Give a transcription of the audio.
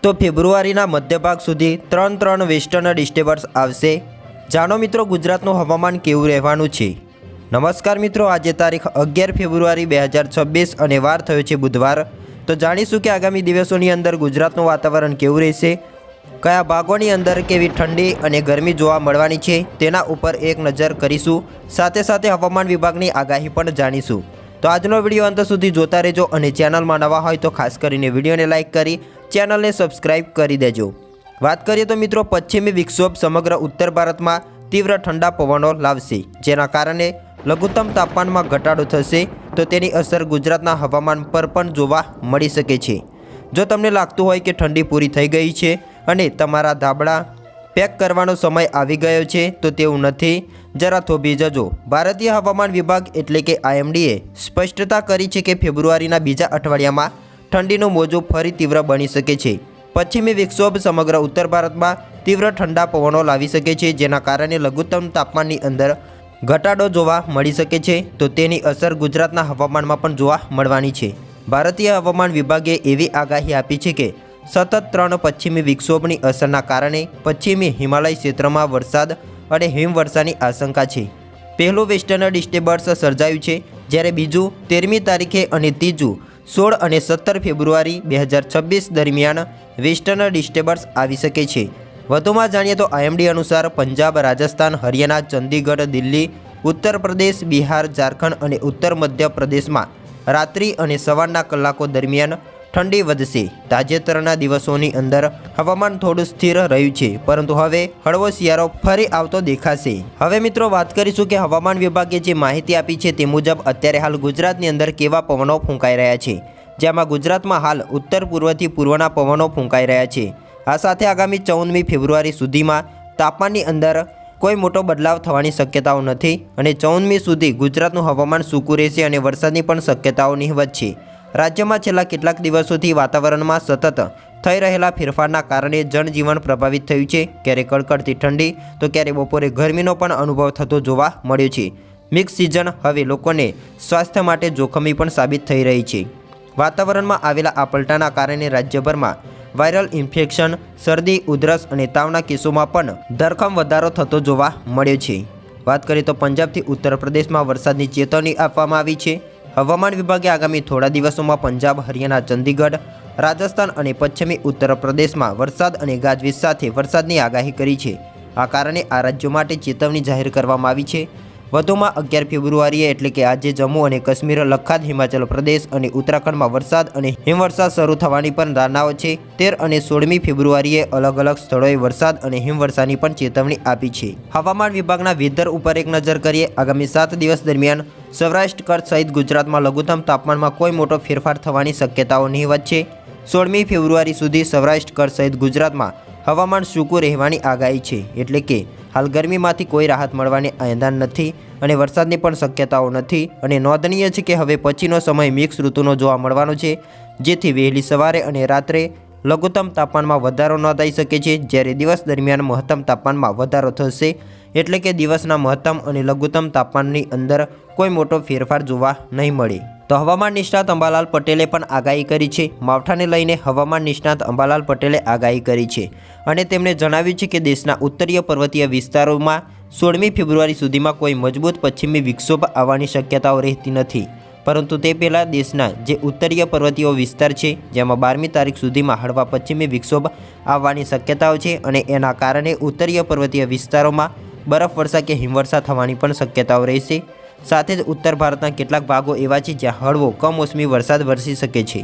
તો ફેબ્રુઆરીના મધ્ય ભાગ સુધી ત્રણ વેસ્ટર્ન ડિસ્ટર્બન્સ આવશે। જાણો મિત્રો ગુજરાતનું હવામાન કેવું રહેવાનું છે। નમસ્કાર મિત્રો, આજે તારીખ 11 ફેબ્રુઆરી 2026 અને વાર થયો છે બુધવાર। તો જાણીશું કે આગામી દિવસોની અંદર ગુજરાતનું વાતાવરણ કેવું રહેશે, કયા ભાગોની અંદર કેવી ઠંડી અને ગરમી જોવા મળવાની છે તેના ઉપર એક નજર કરીશું। સાથે સાથે હવામાન વિભાગની આગાહી પણ જાણીશું। તો આજનો વિડીયો અંત સુધી જોતા રહેજો અને ચેનલમાં નવા હોય તો ખાસ કરીને વિડીયોને લાઇક કરી ચેનલને સબસ્ક્રાઇબ કરી દેજો। વાત કરીએ તો મિત્રો, પશ્ચિમી વિક્ષોભ સમગ્ર ઉત્તર ભારતમાં તીવ્ર ઠંડા પવનો લાવશે, જેના કારણે લઘુત્તમ તાપમાનમાં ઘટાડો થશે। તો તેની અસર ગુજરાતના હવામાન પર પણ જોવા મળી શકે છે। જો તમને લાગતું હોય કે ઠંડી પૂરી થઈ ગઈ છે અને તમારા ધાબળા પેક કરવાનો સમય આવી ગયો છે, તો તેવું નથી, જરા થોભી જજો। ભારતીય હવામાન વિભાગ એટલે કે IMDએ સ્પષ્ટતા કરી છે કે ફેબ્રુઆરીના બીજા અઠવાડિયામાં ઠંડીનું મોજું ફરી તીવ્ર બની શકે છે। પશ્ચિમી વિક્ષોભ સમગ્ર ઉત્તર ભારતમાં તીવ્ર ઠંડા પવનો લાવી શકે છે, જેના કારણે લઘુત્તમ તાપમાનની અંદર ઘટાડો જોવા મળી શકે છે। તો તેની અસર ગુજરાતના હવામાનમાં પણ જોવા મળવાની છે। ભારતીય હવામાન વિભાગે એવી આગાહી આપી છે કે સતત 3 પશ્ચિમી વિક્ષોભની અસરના કારણે પશ્ચિમી હિમાલય ક્ષેત્રમાં વરસાદ અને હિમવર્ષાની આશંકા છે। પહેલું વેસ્ટર્ન ડિસ્ટર્બન્સ સર્જાયું છે, જ્યારે બીજું 13મી તારીખે અને ત્રીજું 16 અને 17 ફેબ્રુઆરી 2026 દરમિયાન વેસ્ટર્ન ડિસ્ટર્બન્સ આવી શકે છે। વધુમાં જાણીએ તો IMD અનુસાર પંજાબ, રાજસ્થાન, હરિયાણા, ચંદીગઢ, દિલ્હી, ઉત્તર પ્રદેશ, બિહાર, ઝારખંડ અને ઉત્તર મધ્ય પ્રદેશમાં રાત્રિ અને સવારના કલાકો દરમિયાન ઠંડી વધશે। તાજેતરના દિવસોની અંદર હવામાન થોડું સ્થિર રહ્યું છે, પરંતુ હવે હળવો શિયાળો ફરી આવતો દેખાશે। હવે મિત્રો વાત કરીશું કે હવામાન વિભાગે જે માહિતી આપી છે તે મુજબ અત્યારે હાલ ગુજરાતની અંદર કેવા પવનો ફૂંકાઈ રહ્યા છે, જેમાં ગુજરાતમાં હાલ ઉત્તર પૂર્વથી પૂર્વના પવનો ફૂંકાઈ રહ્યા છે। આ સાથે આગામી 14મી ફેબ્રુઆરી સુધીમાં તાપમાનની અંદર કોઈ મોટો બદલાવ થવાની શક્યતાઓ નથી અને 14મી સુધી ગુજરાતનું હવામાન સૂકું રહેશે અને વરસાદની પણ શક્યતાઓ નહિવત છે। રાજ્યમાં છેલ્લા કેટલાક દિવસોથી વાતાવરણમાં સતત થઈ રહેલા ફેરફારના કારણે જનજીવન પ્રભાવિત થયું છે। ક્યારેક કડકડતી ઠંડી તો ક્યારેક બપોરે ગરમીનો પણ અનુભવ થતો જોવા મળ્યો છે। મિક્સ સિઝન હવે લોકોને સ્વાસ્થ્ય માટે જોખમી પણ સાબિત થઈ રહી છે। વાતાવરણમાં આવેલા આ પલટાના કારણે રાજ્યભરમાં વાયરલ ઇન્ફેક્શન, શરદી, ઉધરસ અને તાવના કેસોમાં પણ ધરખમ વધારો થતો જોવા મળ્યો છે। વાત કરીએ તો પંજાબથી ઉત્તર પ્રદેશમાં વરસાદની ચેતવણી આપવામાં આવી છે। હવામાન વિભાગે આગામી થોડા દિવસોમાં પંજાબ, હરિયાણા, ચંદીગઢ, રાજસ્થાન અને પશ્ચિમી ઉત્તર પ્રદેશમાં વરસાદ અને ગાજવીજ સાથે વરસાદની આગાહી કરી છે। આ કારણે આ રાજ્યો માટે ચેતવણી જાહેર કરવામાં આવી છે। વધુમાં 11 ફેબ્રુઆરીએ એટલે કે આજે જમ્મુ અને કાશ્મીર, લદ્દાખ, હિમાચલ પ્રદેશ અને ઉત્તરાખંડમાં વરસાદ અને હિમવર્ષા શરૂ થવાની પણ ધારણાઓ છે। 13 અને 16મી ફેબ્રુઆરીએ અલગ અલગ સ્થળોએ વરસાદ અને હિમવર્ષાની પણ ચેતવણી આપી છે। હવામાન વિભાગના વેધર ઉપર એક નજર કરીએ। આગામી 7 દિવસ દરમિયાન સૌરાષ્ટ્ર, કચ્છ સહિત ગુજરાતમાં લઘુત્તમ તાપમાનમાં કોઈ મોટો ફેરફાર થવાની શક્યતાઓ નહિવત છે। 16મી ફેબ્રુઆરી સુધી સૌરાષ્ટ્ર, કચ્છ સહિત ગુજરાતમાં હવામાન સૂકું રહેવાની આગાહી છે, એટલે કે હાલ ગરમીમાંથી કોઈ રાહત મળવાની આયદાન નથી અને વરસાદની પણ શક્યતાઓ નથી। અને નોંધનીય છે કે હવે પછીનો સમય મિક્સ ઋતુનો જોવા મળવાનો છે, જેથી વહેલી સવારે અને રાત્રે લઘુત્તમ તાપમાનમાં વધારો નોંધાઈ શકે છે, જ્યારે દિવસ દરમિયાન મહત્તમ તાપમાનમાં વધારો થશે, એટલે કે દિવસના મહત્તમ અને લઘુત્તમ તાપમાનની અંદર કોઈ મોટો ફેરફાર જોવા નહીં મળે। તો હવામાન નિષ્ણાત અંબાલાલ પટેલે પણ આગાહી કરી છે। માવઠાને લઈને હવામાન નિષ્ણાત અંબાલાલ પટેલે આગાહી કરી છે અને તેમણે જણાવ્યું છે કે દેશના ઉત્તરીય પર્વતીય વિસ્તારોમાં 16મી ફેબ્રુઆરી સુધીમાં કોઈ મજબૂત પશ્ચિમી વિક્ષોભ આવવાની શક્યતાઓ રહેતી નથી, પરંતુ તે પહેલાં દેશના જે ઉત્તરીય પર્વતીય વિસ્તાર છે, જેમાં 12મી તારીખ સુધીમાં હળવા પશ્ચિમી વિક્ષોભ આવવાની શક્યતાઓ છે અને એના કારણે ઉત્તરીય પર્વતીય વિસ્તારોમાં બરફવર્ષા કે હિમવર્ષા થવાની પણ શક્યતાઓ રહેશે। સાથે જ ઉત્તર ભારતના કેટલાક ભાગો એવા છે જ્યાં હળવો કમોસમી વરસાદ વરસી શકે છે।